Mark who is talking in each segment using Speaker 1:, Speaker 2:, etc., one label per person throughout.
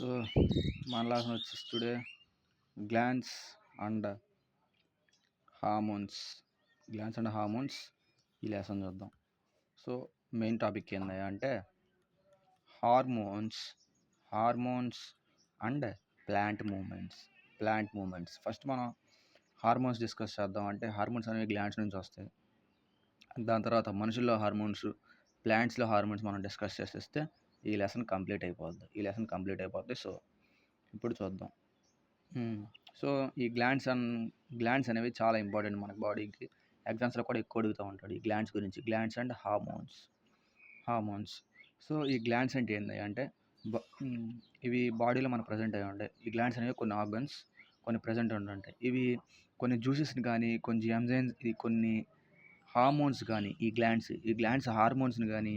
Speaker 1: So మన lesson వచ్చేసి today glands and hormones. Glands and hormones ఈ లెసన్ చూద్దాం. సో మెయిన్ టాపిక్ ఏంది అంటే hormones and plant movements. First మనం హార్మోన్స్ డిస్కస్ చేద్దాం. అంటే హార్మోన్స్ అనేవి గ్లాండ్స్ నుంచి వస్తాయి. దాని తర్వాత మనుషుల్లో హార్మోన్స్, ప్లాంట్స్లో హార్మోన్స్ మనం డిస్కస్ చేసేస్తే ఈ లెసన్ కంప్లీట్ అయిపోద్ది. సో ఇప్పుడు చూద్దాం. సో ఈ గ్లాండ్స్ అనేవి చాలా ఇంపార్టెంట్ మనకి బాడీకి. ఎగ్జామ్స్లో కూడా ఎక్కువ అడుగుతూ ఉంటాడు ఈ గ్లాండ్స్ గురించి. Glands and hormones. సో ఈ గ్లాండ్స్ అంటే ఏంటి అంటే ఇవి బాడీలో మనకు ప్రజెంట్ అయ్యి ఉంటాయి. ఈ గ్లాండ్స్ అనేవి కొన్ని ఆర్గన్స్, కొన్ని ప్రజెంట్ ఉంటాయి. ఇవి కొన్ని జ్యూసెస్ని కానీ, కొన్ని ఎంజైమ్స్, కొన్ని హార్మోన్స్ కానీ ఈ గ్లాండ్స్ హార్మోన్స్ని కానీ,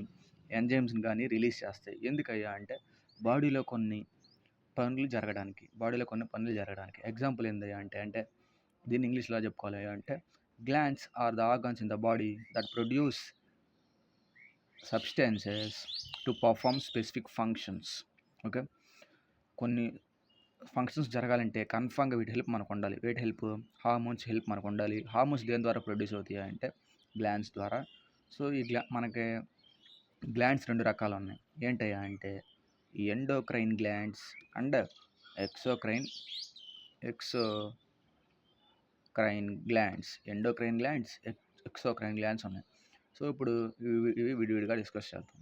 Speaker 1: ఎంజైమ్స్ని కానీ రిలీజ్ చేస్తాయి. ఎందుకయ్యా అంటే బాడీలో కొన్ని పనులు జరగడానికి. ఎగ్జాంపుల్ ఏందయ్యా అంటే దీన్ని ఇంగ్లీష్లో చెప్పుకోవాలి అంటే glands are the organs in the body that produce substances to perform specific functions. Okay, కొన్ని ఫంక్షన్స్ జరగాలంటే కన్ఫామ్గా వీటి హెల్ప్ మనకు ఉండాలి. హార్మోన్స్ హెల్ప్ మనకు ఉండాలి. హార్మోన్స్ దేని ద్వారా ప్రొడ్యూస్ అవుతాయి అంటే గ్లాండ్స్ ద్వారా. సో ఈ మనకి గ్లాండ్స్ 2 రకాలు ఉన్నాయి. ఏంటయ్యా అంటే ఎండోక్రైన్ గ్లాండ్స్ అండ్ ఎక్సోక్రైన్ ఉన్నాయి. సో ఇప్పుడు ఇవి విడివిడిగా డిస్కస్ చేద్దాం.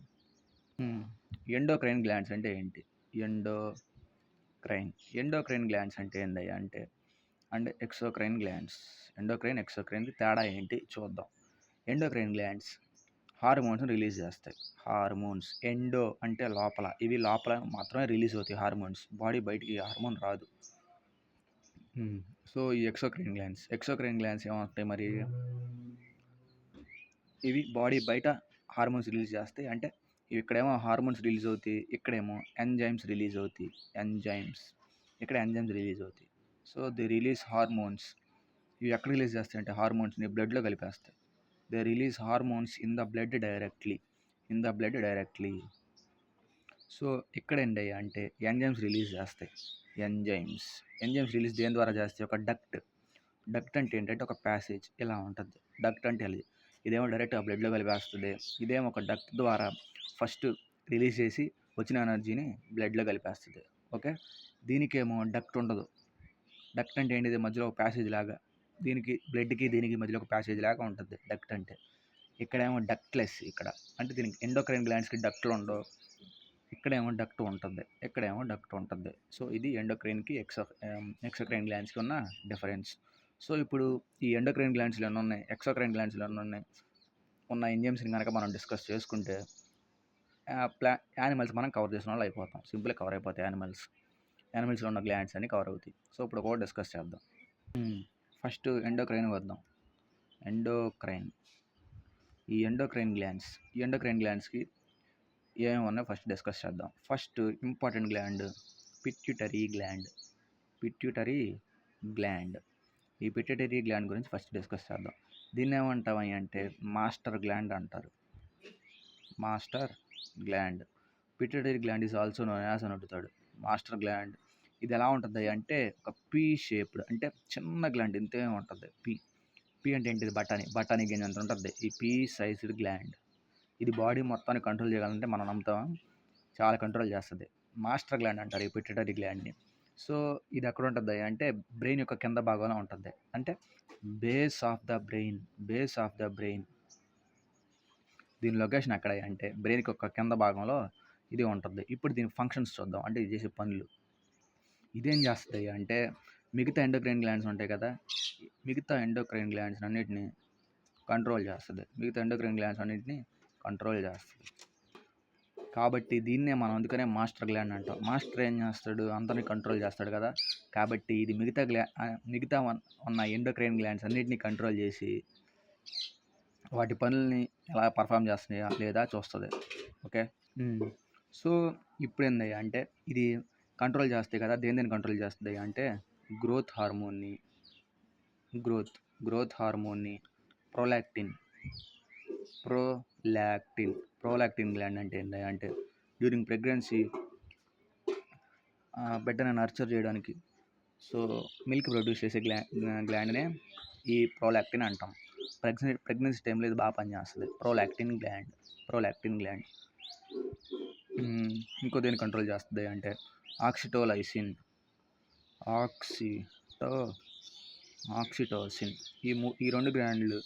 Speaker 1: ఎండోక్రైన్ గ్లాండ్స్ అంటే ఏంటి? ఎండోక్రైన్ గ్లాండ్స్ అంటే ఏందయ్యా అంటే అండ్ ఎక్సోక్రైన్ ఎక్సోక్రైన్కి తేడా ఏంటి చూద్దాం. ఎండోక్రైన్ గ్లాండ్స్ హార్మోన్స్ రిలీజ్ చేస్తాయి. ఎండో అంటే లోపల, ఇవి లోపల మాత్రమే రిలీజ్ అవుతాయి హార్మోన్స్. బాడీ బయటికి హార్మోన్ రాదు. సో ఈ ఎక్సోక్రైన్ గ్లాండ్స్ ఏమవుతాయి మరి? ఇవి బాడీ బయట హార్మోన్స్ రిలీజ్ చేస్తాయి. అంటే ఇక్కడేమో హార్మోన్స్ రిలీజ్ అవుతాయి, ఇక్కడేమో ఎంజైమ్స్ రిలీజ్ అవుతాయి. So the release hormones. ఇవి ఎక్కడ రిలీజ్ చేస్తాయి అంటే హార్మోన్స్ని బ్లడ్లో కలిపేస్తాయి. They release hormones in the blood directly. So ఇక్కడ ఏంటి అంటే ఎంజైమ్స్ రిలీజ్ చేస్తాయి. ఎంజైమ్స్ రిలీజ్ దేని ద్వారా చేస్తాయి? ఒక డక్ట్ అంటే ఏంటంటే ఒక ప్యాసేజ్ ఇలా ఉంటుంది. డక్ట్ అంటే ఇదేమో డైరెక్ట్గా బ్లడ్లో కలిపేస్తుంది. ఇదేమో ఒక డక్ట్ ద్వారా ఫస్ట్ రిలీజ్ చేసి వచ్చిన ఎనర్జీని బ్లడ్లో కలిపేస్తుంది. ఓకే, దీనికేమో డక్ట్ ఉండదు. డక్ట్ అంటే ఏంటిది? మధ్యలో ఒక ప్యాసేజ్ లాగా, దీనికి బ్లడ్కి దీనికి మధ్యలో ఒక ప్యాసేజ్ లాగా ఉంటుంది డక్ట్ అంటే. ఇక్కడేమో డక్ట్లెస్. ఇక్కడ అంటే దీనికి ఎండోక్రైన్ గ్లాండ్స్కి డక్ట్లు ఉండవు, ఇక్కడేమో డక్ట్ ఉంటుంది. సో ఇది ఎండోక్రైన్కి ఎక్సోక్రైన్ గ్లాండ్స్కి ఉన్న డిఫరెన్స్. సో ఇప్పుడు ఈ ఎండోక్రైన్ గ్లాండ్స్లో ఎన్ని ఉన్నాయి, ఎక్సోక్రైన్ గ్లాండ్స్లో ఎన్ని ఉన్నాయి ఉన్న ఎంజైమ్స్ని కనుక మనం డిస్కస్ చేసుకుంటే యానిమల్స్ మనం కవర్ చేసిన వాళ్ళు అయిపోతాం. సింపుల్గా కవర్ అయిపోతాయి. యానిమల్స్లో ఉన్న గ్లాండ్స్ అన్ని కవర్ అవుతాయి. సో ఇప్పుడు ఒకటి డిస్కస్ చేద్దాం. ఫస్ట్ ఎండోక్రైన్ వద్దాం. ఈ ఎండోక్రైన్ గ్లాండ్స్కి ఏమేమి ఉన్నాయో ఫస్ట్ డిస్కస్ చేద్దాం. First important gland pituitary gland. ఈ పిట్యూటరీ గ్లాండ్ గురించి ఫస్ట్ డిస్కస్ చేద్దాం. దీన్ని ఏమంటామని అంటే మాస్టర్ గ్లాండ్ అంటారు. Pituitary gland is also known as అని అడుగుతాడు. మాస్టర్ గ్లాండ్ ఇది ఎలా ఉంటుంది అంటే ఒక పీ షేప్డ్, అంటే చిన్న గ్లాండ్ ఇంతే ఉంటుంది. పీ అంటే ఏంటిది? బఠానీ గింజ అంత ఉంటుంది ఈ పీ సైజ్డ్ గ్లాండ్. ఇది బాడీ మొత్తాన్ని కంట్రోల్ చేయగలంటే మనం నమ్ముతాం, చాలా కంట్రోల్ చేస్తుంది. మాస్టర్ గ్లాండ్ అంటారు ఈ పిట్యూటరీ గ్లాండ్ని. సో ఇది ఎక్కడ ఉంటుంది అంటే బ్రెయిన్ యొక్క కింద భాగంలో ఉంటుంది. అంటే బేస్ ఆఫ్ ద బ్రెయిన్. దీని లొకేషన్ ఎక్కడ అంటే బ్రెయిన్కి యొక్క కింద భాగంలో ఇది ఉంటుంది. ఇప్పుడు దీని ఫంక్షన్స్ చూద్దాం, అంటే ఇది చేసే పనులు. ఇదేం చేస్తుంది అంటే మిగతా ఎండోక్రైన్ గ్లాండ్స్ ఉంటాయి కదా, మిగతా ఎండోక్రైన్ గ్లాండ్స్ అన్నిటిని కంట్రోల్ చేస్తుంది. కాబట్టి దీన్నే మనం అందుకనే మాస్టర్ గ్లాండ్ అంటాం. మాస్టర్ ఏం చేస్తాడు? అందరినీ కంట్రోల్ చేస్తాడు కదా. కాబట్టి ఇది మిగతా ఉన్న ఎండోక్రైన్ గ్లాండ్స్ అన్నిటినీ కంట్రోల్ చేసి వాటి పనుల్ని ఎలా పర్ఫామ్ చేస్తున్నాయా లేదా చూస్తుంది. ఓకే, సో ఇప్పుడు ఏందయ్యా అంటే ఇది కంట్రోల్ చేస్తాయి కదా. దేని కంట్రోల్ చేస్తుంది అంటే గ్రోత్ హార్మోన్ని, ప్రొలాక్టిన్ గ్లాండ్ అంటే ఏంటి అంటే డ్యూరింగ్ ప్రెగ్నెన్సీ బిడ్డని నర్చర్ చేయడానికి. సో మిల్క్ ప్రొడ్యూస్ చేసే గ్లాండ్నే ఈ ప్రోలాక్టిన్ అంటాం. ప్రెగ్నెన్సీ టైంలో ఇది బాగా పనిచేస్తుంది. Prolactin gland. ఇంకో దేన్ని కంట్రోల్ చేస్తుంది అంటే ఆక్సిటోలైసిన్, ఆక్సిటోసిన్. ఈ రెండు గ్లాండ్లు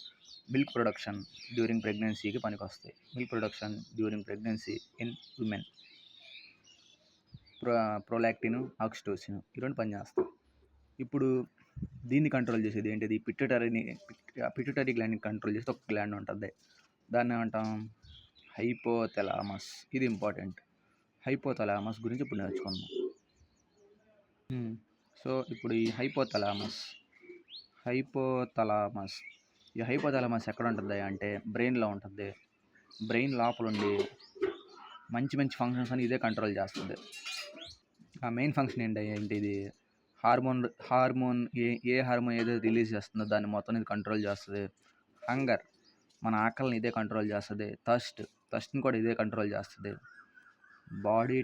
Speaker 1: మిల్క్ ప్రొడక్షన్ డ్యూరింగ్ ప్రెగ్నెన్సీకి పనికొస్తాయి. Milk production during pregnancy in women. Prolactin, oxytocin ఈ రెండు పనిచేస్తాయి. ఇప్పుడు దీన్ని కంట్రోల్ చేసేది ఏంటిది? పిట్యూటరీ గ్లాండ్ని కంట్రోల్ చేస్తే ఒక గ్లాండ్ ఉంటుంది, దాన్ని ఏమంటాం? హైపోథాలమస్. ఇది ఇంపార్టెంట్. హైపోథాలమస్ గురించి ఇప్పుడు నేర్చుకుందాం. సో ఇప్పుడు ఈ హైపోథాలమస్ ఎక్కడ ఉంటుంది అంటే బ్రెయిన్లో ఉంటుంది. బ్రెయిన్ లోపల ఉండి మంచి ఫంక్షన్స్ అని ఇదే కంట్రోల్ చేస్తుంది. ఆ మెయిన్ ఫంక్షన్ ఏంటిది? హార్మోన్ ఏ హార్మోన్ ఏదైతే రిలీజ్ చేస్తుందో దాన్ని మొత్తం ఇది కంట్రోల్ చేస్తుంది. హంగర్, మన ఆకలిని ఇదే కంట్రోల్ చేస్తుంది. థర్స్ట్ని కూడా ఇదే కంట్రోల్ చేస్తుంది. బాడీ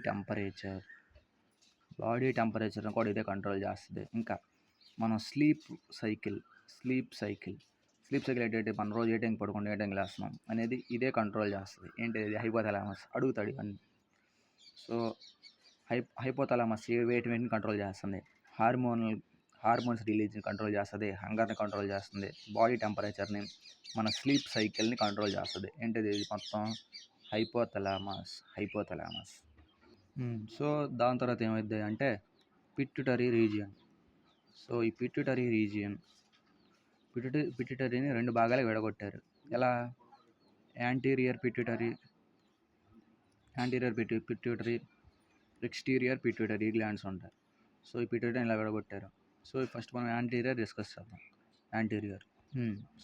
Speaker 1: టెంపరేచర్ని కూడా ఇదే కంట్రోల్ చేస్తుంది. ఇంకా మనం స్లీప్ సైకిల్ ఏంటంటే మన రోజు ఏ టైంకి పడుకుంటాం, ఏ టైంకి లేస్తున్నాం అనేది ఇదే కంట్రోల్ చేస్తుంది. ఏంటిది? హైపోథాలమస్. అడుగుతాడు ఇవన్నీ. సో హైపోథాలమస్ వేటిని కంట్రోల్ చేస్తుంది? హార్మోన్స్ రిలీజ్ని కంట్రోల్ చేస్తుంది, హంగర్ని కంట్రోల్ చేస్తుంది, బాడీ టెంపరేచర్ని, మన స్లీప్ సైకిల్ని కంట్రోల్ చేస్తుంది. ఏంటిది? ఇది మొత్తం హైపోథాలమస్. సో దాని తర్వాత ఏమవుతుంది అంటే పిట్యూటరీ రీజియన్. సో ఈ పిట్యూటరీని రెండు భాగాలు విడగొట్టారు. ఎలా? Anterior pituitary, exterior pituitary glands ఉంటాయి. సో ఈ పిట్యూటరీని ఇలా విడగొట్టారు. సో ఫస్ట్ మనం యాంటీరియర్ డిస్కస్ చేద్దాం.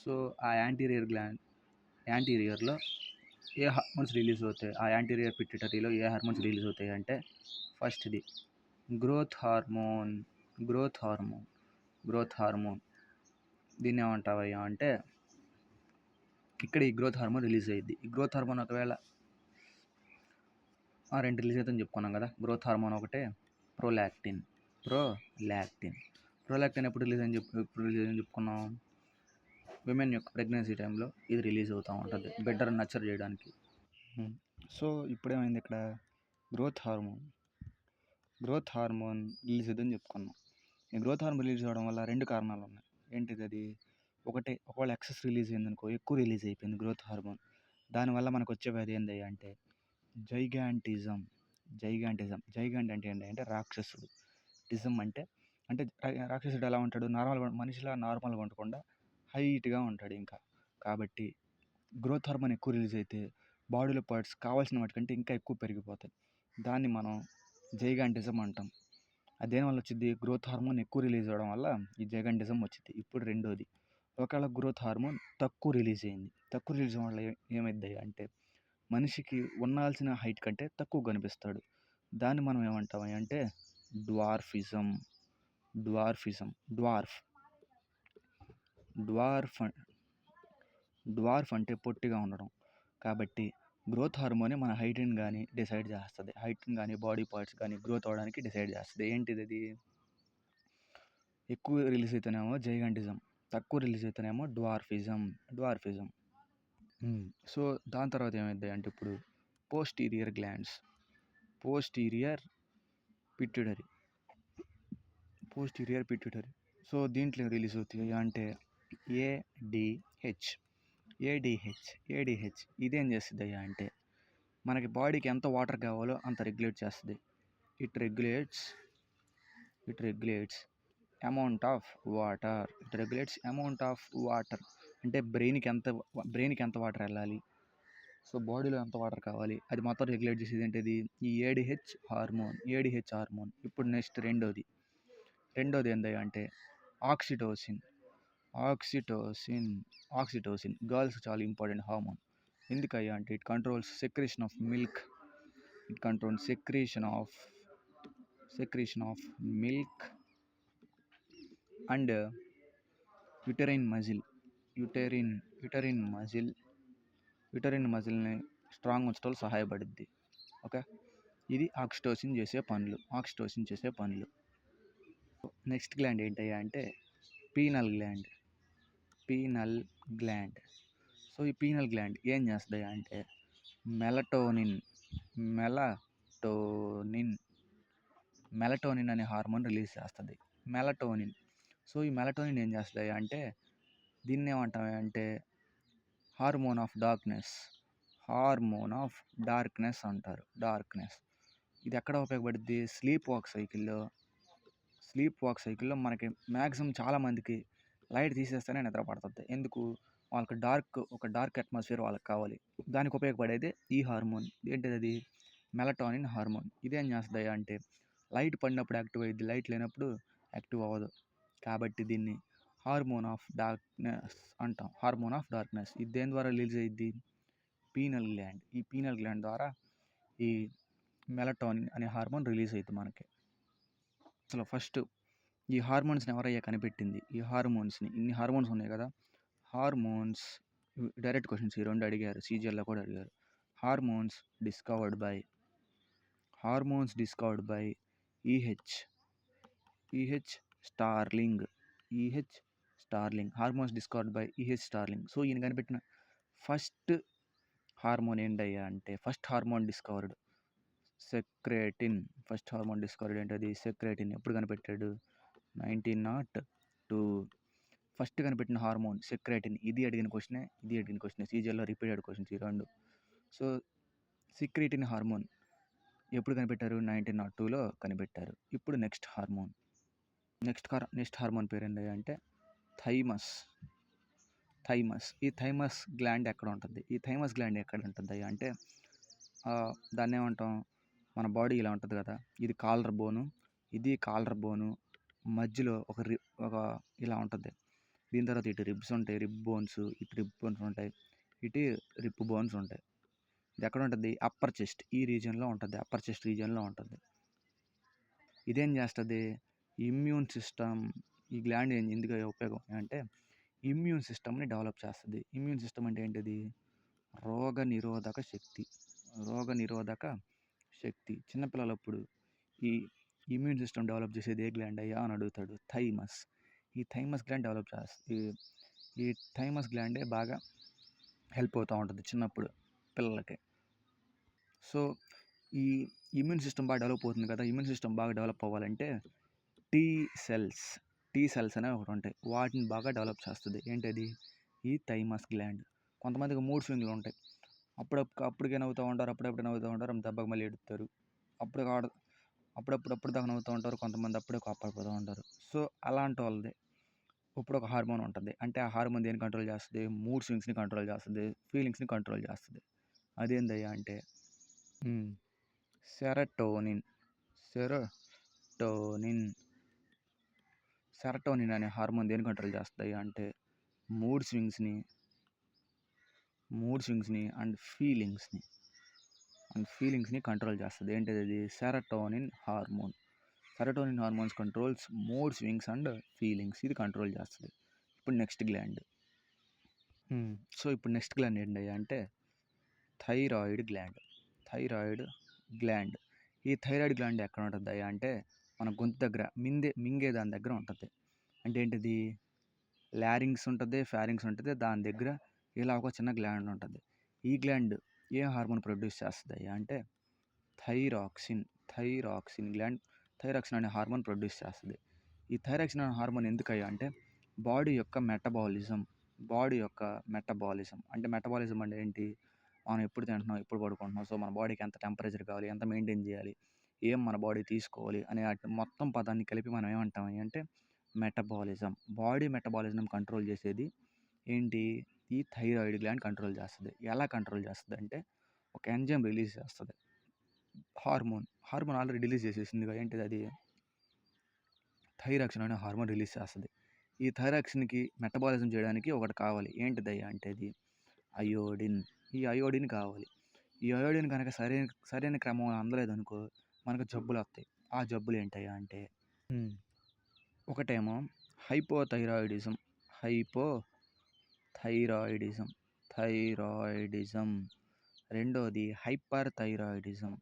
Speaker 1: సో ఆ యాంటీరియర్లో ఏ హార్మోన్స్ రిలీజ్ అవుతాయి? ఆ యాంటీరియర్ పిట్యూటరీలో ఏ హార్మోన్స్ రిలీజ్ అవుతాయి అంటే ఫస్ట్ది గ్రోత్ హార్మోన్. దీన్ని ఏమంటావయ్యా అంటే ఇక్కడ ఈ గ్రోత్ హార్మోన్ రిలీజ్ అయ్యింది. ఈ గ్రోత్ హార్మోన్ ఒకవేళ రెండు రిలీజ్ అవుతుందని చెప్పుకున్నాం కదా. గ్రోత్ హార్మోన్ ఒకటే ప్రోలాక్టిన్ ఎప్పుడు రిలీజ్ అని చెప్పుకున్నాం? విమెన్ యొక్క ప్రెగ్నెన్సీ టైంలో ఇది రిలీజ్ అవుతూ ఉంటుంది, బిడ్డను నర్చర్ చేయడానికి. సో ఇప్పుడేమైంది? ఇక్కడ గ్రోత్ హార్మోన్ రిలీజ్ అవుతుందని చెప్పుకున్నాం. ఈ గ్రోత్ హార్మోన్ రిలీజ్ అవ్వడం వల్ల రెండు కారణాలు ఉన్నాయి. ఏంటిది? అది ఒకవేళ ఎక్సెస్ రిలీజ్ అయిందనుకో, ఎక్కువ రిలీజ్ అయిపోయింది గ్రోత్ హార్మోన్, దానివల్ల మనకు వచ్చే వ్యాధి ఏంటి అంటే జైగాంటిజం. జైగాంట్ అంటే ఏంటంటే రాక్షసుడు. టిజం అంటే రాక్షసుడు ఎలా ఉంటాడు? మనిషిలా నార్మల్గా ఉండకుండా హైట్గా ఉంటాడు. ఇంకా కాబట్టి గ్రోత్ హార్మోన్ ఎక్కువ రిలీజ్ అయితే బాడీలో పార్ట్స్ కావాల్సిన వాటికంటే ఇంకా ఎక్కువ పెరిగిపోతాయి. దాన్ని మనం జైగాంటిజం అంటాం. అదేవల్ల వచ్చింది? గ్రోత్ హార్మోన్ ఎక్కువ రిలీజ్ అవ్వడం వల్ల ఈ జైగాంటిజం వచ్చింది. ఇప్పుడు రెండోది, ఒకవేళ గ్రోత్ హార్మోన్ తక్కువ రిలీజ్ అవ్వడం వల్ల ఏమైంది అంటే మనిషికి ఉండాల్సిన హైట్ కంటే తక్కువ కనిపిస్తాడు. దాన్ని మనం ఏమంటాం అంటే డ్వార్ఫిజం. డ్వార్ఫ్ అంటే పొట్టిగా ఉండడం. కాబట్టి గ్రోత్ హార్మోనే మన హైట్ని కానీ డిసైడ్ చేస్తుంది. హైట్ని కానీ బాడీ పార్ట్స్ కానీ గ్రోత్ అవ్వడానికి డిసైడ్ చేస్తుంది. ఏంటిది? అది ఎక్కువ రిలీజ్ అయితేనేమో జైగాంటిజం, తక్కువ రిలీజ్ అయితేనేమో డ్వార్ఫిజం. సో దాని తర్వాత ఏమైంది అంటే ఇప్పుడు పోస్టీరియర్ పిట్యూటరీ. సో దీంట్లో రిలీజ్ అవుతాయి అంటే ఏడిహెచ్. ఇదేం చేస్తుంది అంటే మనకి బాడీకి ఎంత వాటర్ కావాలో అంత రెగ్యులేట్ చేస్తుంది. It regulates amount of water. అంటే బ్రెయిన్కి ఎంత వాటర్ వెళ్ళాలి, సో బాడీలో ఎంత వాటర్ కావాలి, అది మొత్తం రెగ్యులేట్ చేసేది ఏంటిది? ఈ ఏడిహెచ్ హార్మోన్. ఇప్పుడు నెక్స్ట్ రెండోది ఏంటి అంటే ఆక్సిటోసిన్. గర్ల్స్ చాలా ఇంపార్టెంట్ హార్మోన్. ఎందుకయ్యా అంటే it controls secretion of milk. And uterine మజిల్ని స్ట్రాంగ్ ఉంచడంలో సహాయపడుద్ది. ఓకే. ఇది ఆక్సిటోసిన్ చేసే పనులు. నెక్స్ట్ గ్లాండ్ ఏంటయ్యా అంటే penal gland. Penal gland. So ఈ పీనల్ గ్లాండ్ ఏం చేస్తుందయ్యా అంటే మెలటోనిన్ మెలటోనిన్ మెలటోనిన్ అనే హార్మోన్ రిలీజ్ చేస్తుంది. మెలటోనిన్. సో ఈ మెలటోనిన్ ఏం చేస్తుంది అంటే దీన్ని ఏమంటామంటే hormone of darkness. Hormone of darkness అంటారు. డార్క్నెస్. ఇది ఎక్కడ ఉపయోగపడుద్ది? స్లీప్ వాక్ సైకిల్లో మనకి మ్యాక్సిమం చాలామందికి లైట్ తీసేస్తేనే నిద్ర పడుతుంది. ఎందుకు? వాళ్ళకి ఒక డార్క్ అట్మాస్ఫియర్ వాళ్ళకి కావాలి. దానికి ఉపయోగపడేది ఈ హార్మోన్. ఏంటిది అది? Melatonin hormone. ఇదేం చేస్తుంది అంటే లైట్ పడినప్పుడు యాక్టివ్ అయ్యిద్ది, లైట్ లేనప్పుడు యాక్టివ్ అవ్వదు. కాబట్టి దీన్ని హార్మోన్ ఆఫ్ డార్క్నెస్ అంటాం. Hormone of darkness. ఇది దేని ద్వారా రిలీజ్ అయ్యిద్ది? Penal gland. ఈ పీనల్ గ్లాండ్ ద్వారా ఈ మెలటోనిన్ అనే హార్మోన్ రిలీజ్ అవుతుంది మనకి. అసలు ఫస్ట్ ఈ హార్మోన్స్ని ఎవరయ్యా కనిపెట్టింది? ఈ హార్మోన్స్ని, ఇన్ని హార్మోన్స్ ఉన్నాయి కదా, హార్మోన్స్ డైరెక్ట్ క్వశ్చన్స్ ఈ రెండు అడిగారు, సీజీఎల్లో కూడా అడిగారు. Hormones discovered by EH Starling. Hormones discovered by EH Starling. So ఈయన కనిపెట్టిన ఫస్ట్ హార్మోన్ ఏంటయ్యా అంటే first hormone discovered secretin. First hormone discovered ఏంటది? సెక్రేటిన్. ఎప్పుడు కనిపెట్టాడు? 1902. ఫస్ట్ కనిపెట్టిన హార్మోన్ సెక్రేటిన్. ఇది అడిగిన క్వశ్చనే సీజీఎల్లో రిపీటెడ్ క్వశ్చన్స్ ఈ రెండు. సో సెక్రేటిన్ హార్మోన్ ఎప్పుడు కనిపెట్టారు? 1902లో కనిపెట్టారు. ఇప్పుడు నెక్స్ట్ హార్మోన్ పేరు ఏంటి అంటే థైమస్. ఈ థైమస్ గ్లాండ్ ఎక్కడ ఉంటుంది? అంటే దాన్ని ఏమంటాం? మన బాడీ ఇలా ఉంటుంది కదా, ఇది కాలర్ బోను, మధ్యలో ఒక ఇలా ఉంటుంది. దీని తర్వాత ఇటు రిబ్స్ ఉంటాయి, రిబ్ బోన్స్ ఉంటాయి, ఇటు రిప్ బోన్స్ ఉంటాయి. ఇది ఎక్కడ ఉంటుంది? అప్పర్ చెస్ట్ ఈ రీజియన్లో ఉంటుంది. ఇదేం చేస్తుంది? Immune system. ఈ గ్లాండ్ ఎందుకు ఉపయోగం అంటే ఇమ్యూన్ సిస్టమ్ని డెవలప్ చేస్తుంది. ఇమ్యూన్ సిస్టమ్ అంటే ఏంటిది? రోగ నిరోధక శక్తి. చిన్నపిల్లలప్పుడు ఈ ఇమ్యూన్ సిస్టమ్ డెవలప్ చేసేది ఏ గ్లాండ్ అయ్యా అని అడుగుతాడు. థైమస్. ఈ థైమస్ గ్లాండ్ డెవలప్ చేస్తుంది. ఈ థైమస్ గ్లాండే బాగా హెల్ప్ అవుతూ ఉంటుంది చిన్నప్పుడు పిల్లలకి. సో ఈ ఇమ్యూన్ సిస్టమ్ బాగా డెవలప్ అవుతుంది కదా. ఇమ్యూన్ సిస్టమ్ బాగా డెవలప్ అవ్వాలంటే టీ సెల్స్ అనేవి ఒకటి ఉంటాయి. వాటిని బాగా డెవలప్ చేస్తుంది. ఏంటది? ఈ థైమస్ గ్లాండ్. కొంతమందికి మూడ్ స్వింగ్లు ఉంటాయి. అప్పుడప్పుడుకే నవ్వుతూ ఉంటారు, అప్పుడప్పుడు నవ్వుతూ ఉంటారు, దెబ్బకి మళ్ళీ ఎడుతారు. అప్పుడప్పుడు దాకా నవ్వుతూ ఉంటారు, కొంతమంది అప్పుడే కోప్పడిపోతూ ఉంటారు. సో అలాంటి వాళ్ళది ఇప్పుడు ఒక హార్మోన్ ఉంటుంది. అంటే ఆ హార్మోన్ దేన్ని కంట్రోల్ చేస్తుంది? మూడ్ స్వింగ్స్ని కంట్రోల్ చేస్తుంది, ఫీలింగ్స్ని కంట్రోల్ చేస్తుంది. అదేందయ్యా అంటే సెరటోనిన్. సెరటోనిన్ అనే హార్మోన్ దేన్ని కంట్రోల్ చేస్తుంది అంటే మూడ్ స్వింగ్స్ని అండ్ ఫీలింగ్స్ని కంట్రోల్ చేస్తుంది. ఏంటిది అది? Serotonin hormones controls mood swings and feelings. ఇది కంట్రోల్ చేస్తుంది. ఇప్పుడు నెక్స్ట్ గ్లాండ్. ఏంటయ్యా అంటే థైరాయిడ్ గ్లాండ్. ఈ థైరాయిడ్ గ్లాండ్ ఎక్కడ ఉంటుంది అంటే మన గొంతు దగ్గర మింగే దాని దగ్గర ఉంటుంది. అంటే ఏంటిది? లారింగ్స్ ఉంటుంది, ఫారింగ్స్ ఉంటుంది, దాని దగ్గర ఇలా ఒక చిన్న గ్లాండ్ ఉంటుంది. ఈ గ్లాండ్ ఏ హార్మోన్ ప్రొడ్యూస్ చేస్తుంది అంటే థైరాక్సిన్ గ్లాండ్ థైరాక్సిన్ అనే హార్మోన్ ప్రొడ్యూస్ చేస్తుంది. ఈ థైరాక్సిన్ అనే హార్మోన్ ఎందుకయ్యా అంటే బాడీ యొక్క మెటబాలిజం. అంటే మెటబాలిజం అంటే ఏంటి? మనం ఎప్పుడు తింటున్నాం, ఎప్పుడు పడుకుంటున్నాం, సో మన బాడీకి ఎంత టెంపరేచర్ కావాలి, ఎంత మెయింటైన్ చేయాలి, ఏం మన బాడీ తీసుకోవాలి అనే మొత్తం పదాన్ని కలిపి మనం ఏమంటాం అంటే మెటబాలిజం. బాడీ మెటబాలిజం కంట్రోల్ చేసేది ఏంటి? ఈ థైరాయిడ్ గ్లాండ్ కంట్రోల్ చేస్తుంది. ఎలా కంట్రోల్ చేస్తుంది అంటే ఒక ఎంజైమ్ రిలీజ్ చేస్తుంది. హార్మోన్ ఆల్రెడీ రిలీజ్ చేసేసింది. ఏంటిది అది? థైరాక్సిన్ అనే హార్మోన్ రిలీజ్ చేస్తుంది. ఈ థైరాక్సిన్కి మెటబాలిజం చేయడానికి ఒకటి కావాలి. ఏంటిదయ్యా అంటే అది అయోడిన్. ఈ అయోడిన్ కావాలి. ఈ అయోడిన్ కనుక సరైన క్రమం అందలేదనుకో మనకు జబ్బులు వస్తాయి. ఆ జబ్బులు ఏంటయ్యా అంటే ఒకటేమో హైపోథైరాయిడిజం. రెండోది హైపర్ థైరాయిడిజం.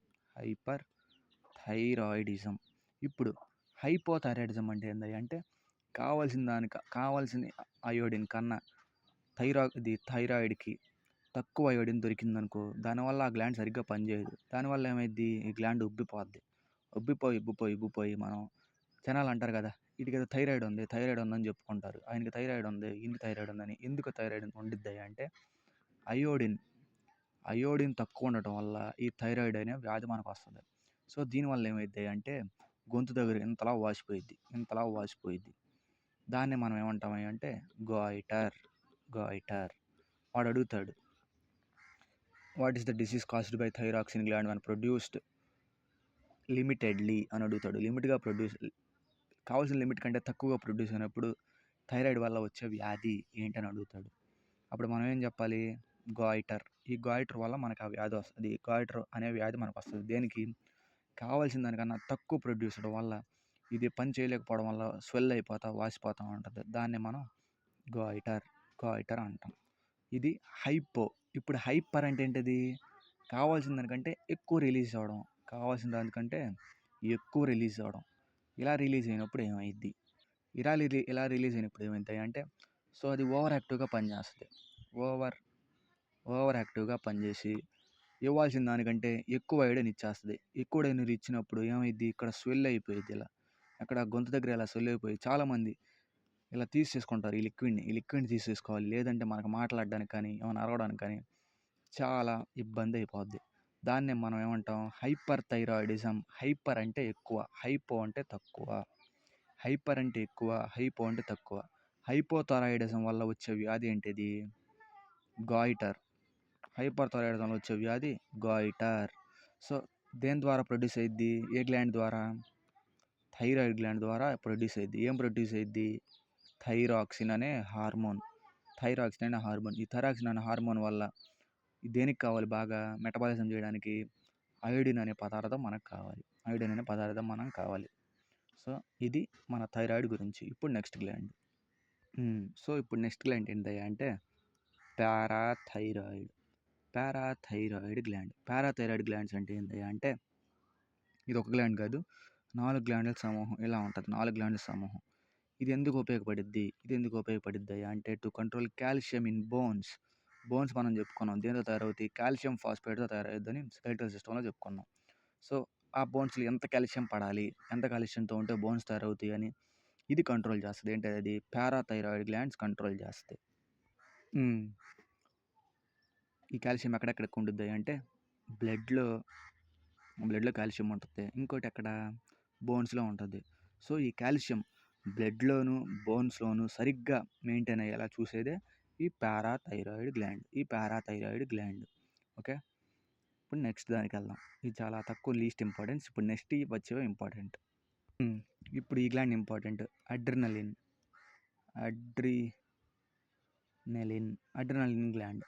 Speaker 1: థైరాయిడిజం. ఇప్పుడు హైపోథైరాయిడిజం అంటే ఏందయ్య అంటే కావాల్సిన అయోడిన్ కన్నా థైరాయిడ్‌కి తక్కువ అయోడిన్ దొరికిందనుకో, దానివల్ల ఆ గ్లాండ్ సరిగ్గా పనిచేయదు. దానివల్ల ఏమైద్ది? ఈ గ్లాండ్ ఉబ్బిపోద్ది. ఉబ్బిపోయి మనం జనాలు అంటారు కదా! ఈడికేదో థైరాయిడ్ ఉందని చెప్పుకుంటారు. ఆయనకి థైరాయిడ్ ఉంది, ఈయనకి థైరాయిడ్ ఉందని. ఎందుకు థైరాయిడ్ ఉండిద్దయ్యా అంటే అయోడిన్ తక్కువ ఉండటం వల్ల ఈ థైరాయిడ్ అనే వ్యాధి మనకొస్తది. సో, దీనివల్ల ఏమైద్ది అంటే గొంతు దగ్గర ఇంతలా వాసిపోయిద్ది. దాన్ని మనం ఏమంటామయ్య అంటే గాయిటర్. వాడడుగుతాడు, what is the disease caused by thyroxine gland when produced limitedly అని అడుగుతాడు. కావాల్సిన లిమిట్ కంటే తక్కువగా ప్రొడ్యూస్ అయినప్పుడు థైరాయిడ్ వల్ల వచ్చే వ్యాధి ఏంటని అడుగుతాడు. అప్పుడు మనం ఏం చెప్పాలి? గాయిటర్. ఈ గాయిటర్ వల్ల మనకు ఆ వ్యాధి వస్తుంది. గాయిటర్ అనే వ్యాధి మనకు వస్తుంది. దేనికి? కావాల్సిన దానికన్నా తక్కువ ప్రొడ్యూస్ అవ్వడం వల్ల ఇది పని చేయలేకపోవడం వల్ల స్వెల్ వాసిపోతూ ఉంటుంది. దాన్ని మనం గాయిటర్ అంటాం. ఇది హైపో. ఇప్పుడు హైపర్ అంటే ఏంటిది? కావాల్సిన దానికంటే ఎక్కువ రిలీజ్ అవ్వడం. ఇలా రిలీజ్ అయినప్పుడు ఏమైద్ది? ఇలా రిలీజ్ అయినప్పుడు ఏమవుతాయి అంటే సో అది ఓవర్ యాక్టివ్గా పనిచేస్తుంది. ఓవర్ యాక్టివ్గా పనిచేసి ఇవ్వాల్సిన దానికంటే ఎక్కువ అయోడిన్ ఇచ్చేస్తుంది. ఎక్కువ అయోడిన్ ఇచ్చినప్పుడు ఏమైద్ది? ఇక్కడ స్వెల్ అయిపోయిద్ది. అక్కడ గొంతు దగ్గర ఇలా స్వెల్ అయిపోయి చాలామంది ఇలా తీసేసుకుంటారు. ఈ లిక్విడ్ని తీసేసుకోవాలి. లేదంటే మనకు మాట్లాడడానికి కానీ ఏమైనా అరవడానికి కానీ చాలా ఇబ్బంది అయిపోద్ది. దాన్నే మనం ఏమంటాం? Hyper thyroidism. హైపర్ అంటే ఎక్కువ, హైపో అంటే తక్కువ. హైపర్ అంటే ఎక్కువ, హైపో అంటే తక్కువ. హైపోథైరాయిడిజం వల్ల వచ్చే వ్యాధి ఏంటిది? గాయిటర్. హైపర్ థైరాయిడిజం వల్ల వచ్చే వ్యాధి గాయిటర్. సో దేని ద్వారా ప్రొడ్యూస్ అయ్యిద్ది? ఏ గ్లాండ్ ద్వారా? థైరాయిడ్ గ్లాండ్ ద్వారా ప్రొడ్యూస్ అయ్యిద్ది. ఏం ప్రొడ్యూస్ అయ్యిద్ది? థైరాక్సిన్ అనే హార్మోన్. ఈ థైరాక్సిన్ అనే హార్మోన్ వల్ల దేనికి కావాలి? బాగా మెటబాలిజం చేయడానికి అయోడిన్ అనే పదార్థం మనకు కావాలి. సో ఇది మన థైరాయిడ్ గురించి. ఇప్పుడు నెక్స్ట్ గ్లాండ్. ఇప్పుడు నెక్స్ట్ గ్లాండ్ ఏంటయ్యా అంటే పారాథైరాయిడ్ గ్లాండ్. పారాథైరాయిడ్ గ్లాండ్స్ అంటే ఏంటయ్యా అంటే ఇది ఒక గ్లాండ్ కాదు, 4 గ్లాండ్ల సమూహం ఇలా ఉంటుంది. 4 గ్లాండ్ల సమూహం. ఇది ఎందుకు ఉపయోగపడిద్ది అంటే to control calcium in bones. మనం చెప్పుకున్నాం దేంతో తయారవుతాయి? కాల్షియం ఫాస్ఫేట్తో తయారవుద్దని స్కెలిటల్ సిస్టంలో చెప్పుకున్నాం. సో ఆ బోన్స్లో ఎంత కాల్షియం పడాలి, ఎంత కాల్షియంతో ఉంటే బోన్స్ తయారవుతాయి అని ఇది కంట్రోల్ చేస్తుంది. ఏంటది? అది పారాథైరాయిడ్ గ్లాండ్స్ కంట్రోల్ చేస్తాయి. ఈ కాల్షియం ఎక్కడెక్కడికి ఉంటుంది అంటే బ్లడ్లో కాల్షియం ఉంటుంది. ఇంకోటి ఎక్కడ? బోన్స్లో ఉంటుంది. సో ఈ కాల్షియం బ్లడ్లోను బోన్స్లోను సరిగ్గా మెయింటైన్ అయ్యేలా చూసేదే ఈ పారాథైరాయిడ్ గ్లాండ్. ఓకే, ఇప్పుడు నెక్స్ట్ దానికి వెళ్దాం. ఇది చాలా తక్కువ లీస్ట్ ఇంపార్టెన్స్. ఇప్పుడు నెక్స్ట్ వచ్చేవి ఇంపార్టెంట్. ఇప్పుడు ఈ గ్లాండ్ ఇంపార్టెంట్. Adrenaline gland.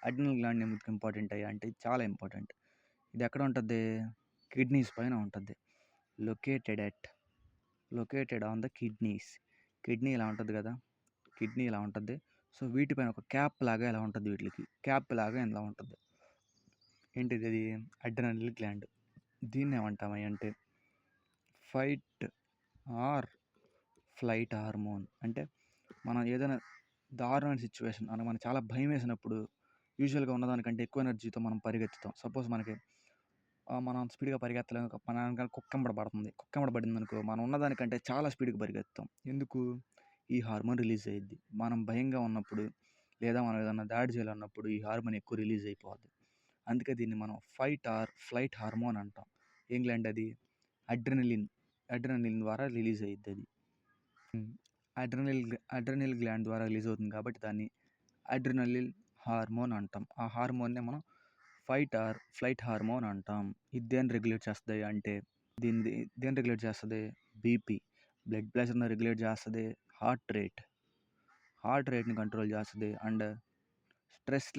Speaker 1: ఎందుకు ఇంపార్టెంట్ అయ్యా అంటే చాలా ఇంపార్టెంట్. ఇది ఎక్కడ ఉంటుంది? కిడ్నీస్ పైన ఉంటుంది. Located on the kidneys. Kidney ఇలా ఉంటుంది కదా, సో వీటిపైన ఒక క్యాప్ లాగా ఇలా ఉంటుంది. వీటికి క్యాప్ లాగా ఇలా ఉంటుంది. ఏంటిది? అది అడ్రినల్ గ్లాండ్. దీన్ని ఏమంటామని అంటే ఫైట్ ఆర్ ఫ్లైట్ హార్మోన్. అంటే మనం ఏదైనా దారుణమైన సిచ్యువేషన్ మనకు చాలా భయం వేసినప్పుడు యూజువల్గా ఉన్నదానికంటే ఎక్కువ ఎనర్జీతో మనం పరిగెత్తుతాం. సపోజ్ మనం స్పీడ్గా పరిగెత్తలేము, మన వెనకాల కుక్కెంబడ పడింది అనుకో, మనం ఉన్నదానికంటే చాలా స్పీడ్గా పరిగెత్తుతాం. ఎందుకు? ఈ హార్మోన్ రిలీజ్ అయ్యిద్ది. మనం భయంగా ఉన్నప్పుడు లేదా మనం ఏదైనా దాడి చేయాలన్నప్పుడు ఈ హార్మోన్ ఎక్కువ రిలీజ్ అయిపోద్ది. అందుకే దీన్ని మనం ఫైట్ ఆర్ ఫ్లైట్ హార్మోన్ అంటాం. ఏం గ్లాండ్ అది? అడ్రినలిన్ ద్వారా రిలీజ్ అయ్యిద్ది అది. అడ్రినల్ గ్లాండ్ ద్వారా రిలీజ్ అవుతుంది కాబట్టి దాన్ని అడ్రినలిన్ హార్మోన్ అంటాం. ఆ హార్మోన్నే మనం ఫైట్ ఆర్ ఫ్లైట్ హార్మోన్ అంటాం. ఇది దేన్ని రెగ్యులేట్ చేస్తుంది అంటే దేన్ని రెగ్యులేట్ చేస్తుంది? బీపీ, బ్లడ్ ప్రెషర్ని రెగ్యులేట్ చేస్తుంది. హార్ట్ రేట్ని కంట్రోల్ చేస్తుంది. అండ్ స్ట్రెస్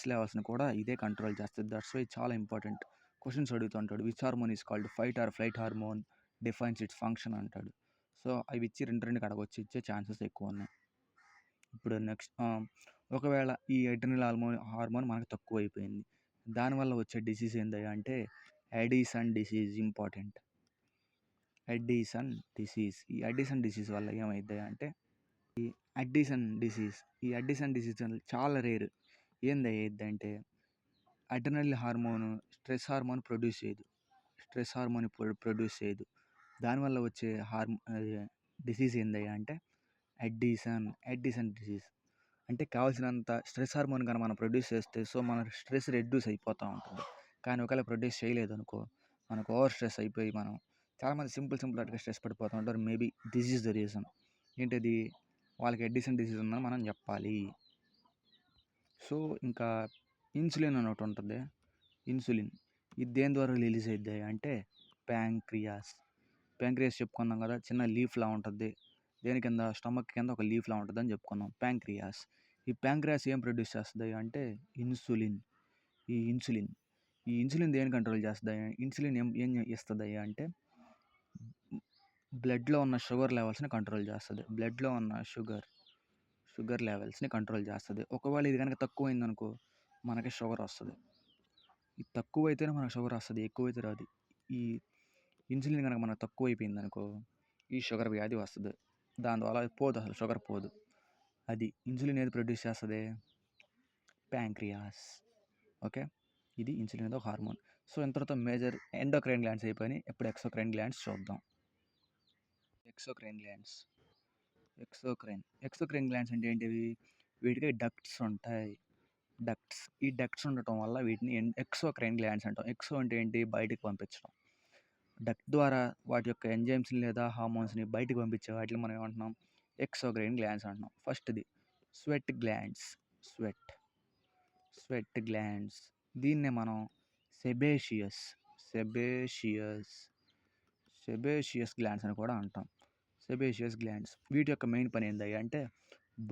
Speaker 1: లెవెల్స్ని కూడా ఇదే కంట్రోల్ చేస్తుంది. దట్స్ వై చాలా ఇంపార్టెంట్. క్వశ్చన్స్ అడుగుతుంటాడు, which hormone is called fight or flight hormone, defines its function అంటాడు. సో అవి ఇచ్చి రెండుకి అడగొచ్చు, ఇచ్చే ఛాన్సెస్ ఎక్కువ ఉన్నాయి. ఇప్పుడు నెక్స్ట్ ఒకవేళ ఈ అడ్రినల్ హార్మోన్ మనకు తక్కువ అయిపోయింది, దానివల్ల వచ్చే డిసీజ్ ఏందయ్యా అంటే Addison disease important. Addison disease. ఈ ఎడిసన్ డిసీజ్ వల్ల ఏమైద్ది అంటే ఈ అడ్డిసన్ డిసీజ్ చాలా రేర్. ఏందయ్యిద్దంటే adrenal hormone stress hormone produce చేయదు. దానివల్ల వచ్చే డిసీజ్ ఏందయ్యా అంటే ఎడ్డిసన్ డిసీజ్. అంటే కావాల్సినంత స్ట్రెస్ హార్మోన్ కానీ మనం ప్రొడ్యూస్ చేస్తే సో మన స్ట్రెస్ రెడ్యూస్ అయిపోతూ ఉంటుంది. కానీ ఒకవేళ ప్రొడ్యూస్ చేయలేదు అనుకో మనకు ఓవర్ స్ట్రెస్ అయిపోయి మనం చాలామంది సింపుల్ అట్లా స్ట్రెస్ పడిపోతూ ఉంటారు. Maybe this is the reason. ఏంటిది వాళ్ళకి ఎడ్డిసన్ డిసీజ్ ఉందని మనం చెప్పాలి. సో ఇంకా ఇన్సులిన్ అని ఒకటి ఉంటుంది. ఇన్సులిన్ ఇది దేని ద్వారా రిలీజ్ అవుద్ది అంటే ప్యాంక్రియాస్ చెప్పుకున్నాం కదా, చిన్న లీఫ్లా ఉంటుంది. దేని కింద స్టమక్ కింద ఒక లీఫ్లా ఉంటుంది అని చెప్పుకున్నాం ప్యాంక్రియాస్. ఈ ప్యాంక్రియాస్ ఏం ప్రొడ్యూస్ చేస్తుంది అంటే ఇన్సులిన్. ఈ ఇన్సులిన్ దేని కంట్రోల్ చేస్తుంది? ఇన్సులిన్ ఏం ఇస్తుంది అంటే బ్లడ్లో ఉన్న షుగర్ లెవెల్స్ని కంట్రోల్ చేస్తుంది. బ్లడ్లో ఉన్న షుగర్ లెవెల్స్ని కంట్రోల్ చేస్తుంది. ఒకవేళ ఇది కనుక తక్కువైందనుకో మనకి షుగర్ వస్తుంది. ఇది తక్కువైతేనే మనకు షుగర్ వస్తుంది, ఎక్కువైతే రాదు. ఈ ఇన్సులిన్ కనుక మనకు తక్కువ అయిపోయిందనుకో ఈ షుగర్ వ్యాధి వస్తుంది. దానివల్ల పోదు, అసలు షుగర్ పోదు. అది ఇన్సులిన్ ఏది ప్రొడ్యూస్ చేస్తుంది? ప్యాంక్రియాస్. ఓకే, ఇది ఇన్సులిన్ అనేది ఒక హార్మోన్. సో ఇంతటితో మేజర్ ఎండోక్రైన్ గ్లాండ్స్ అయిపోయినాయి. ఇప్పుడు ఎక్సోక్రైన్ గ్లాండ్స్ చూద్దాం. ఎక్సోక్రైన్ గ్లాండ్స్ అంటే ఏంటివి? వీటికి డక్ట్స్ ఉంటాయి. ఈ డక్ట్స్ ఉండటం వల్ల వీటిని ఎక్సోక్రైన్ గ్లాండ్స్ అంటాం. ఎక్సో అంటే ఏంటి? బయటికి పంపించడం. డక్ట్ ద్వారా వాటి యొక్క ఎంజైమ్స్ని లేదా హార్మోన్స్ని బయటికి పంపించే వాటిని మనం ఏమంటున్నాం? ఎక్సోక్రైన్ గ్లాండ్స్ అంటున్నాం. ఫస్ట్ది స్వెట్ గ్లాండ్స్. దీన్నే మనం సెబేషియస్ గ్లాండ్స్ అని కూడా అంటాం. సెబేషియస్ గ్లాండ్స్ వీటి యొక్క మెయిన్ పని ఏంటి అంటే